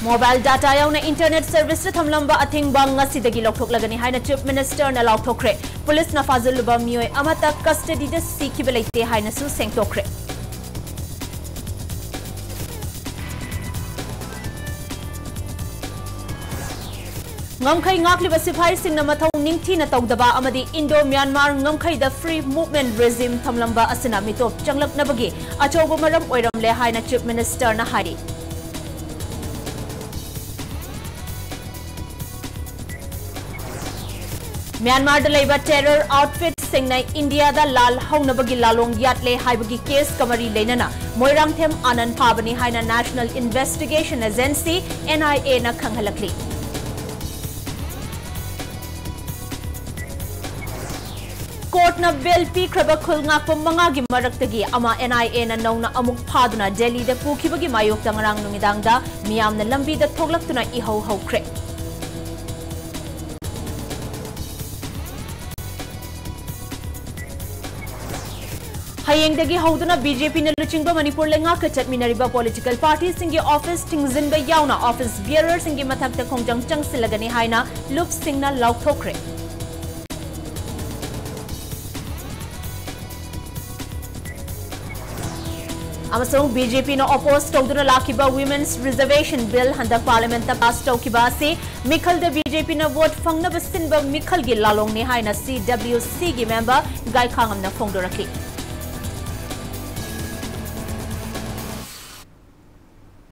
Mobile data yauna internet service na thamlamba athingba ngasidagi lokthok haina Chief Minister na lauthokre. Police na fazuluba mioi amata custody da sikhiba leite haina su sengtokre. Ngamkhai ngakliba siphai singna mathau ningthi na tawdaba amadi Indo-Myanmar ngamkhai da free movement regime thamlamba asina mitop changlaknabagi achoba maram oiramle haina Chief Minister na hari. Myanmar da laiba terror outfit singna India da lal haunabagi lalong yatle haibagi case kamari leinana Moirang them anan phabani haina National Investigation Agency NIA na khanghalakli. Court na bill pi kraba khulngakpa mangagi maraktagi ama NIA na nauna amuk phaduna Delhi da pukhibagi mayok dangrang numidangda miyamna lambi da thoglaktuna ihau haukre. Hayengdagi hauduna BJP na luchingba Manipur lenga ka chatminariba political parties singi office tingzinba yauna office bearers singi mathakta khongjang changsilagani haina lup singna lauthokre. Amasong BJP na oppose tawduna lakiba women's reservation bill handak parliament ta pass tawkiba se mikhal da BJP na vote fangna basinba mikhal gi lalong ni haina CWC gi member gai khangam na phongdoraki.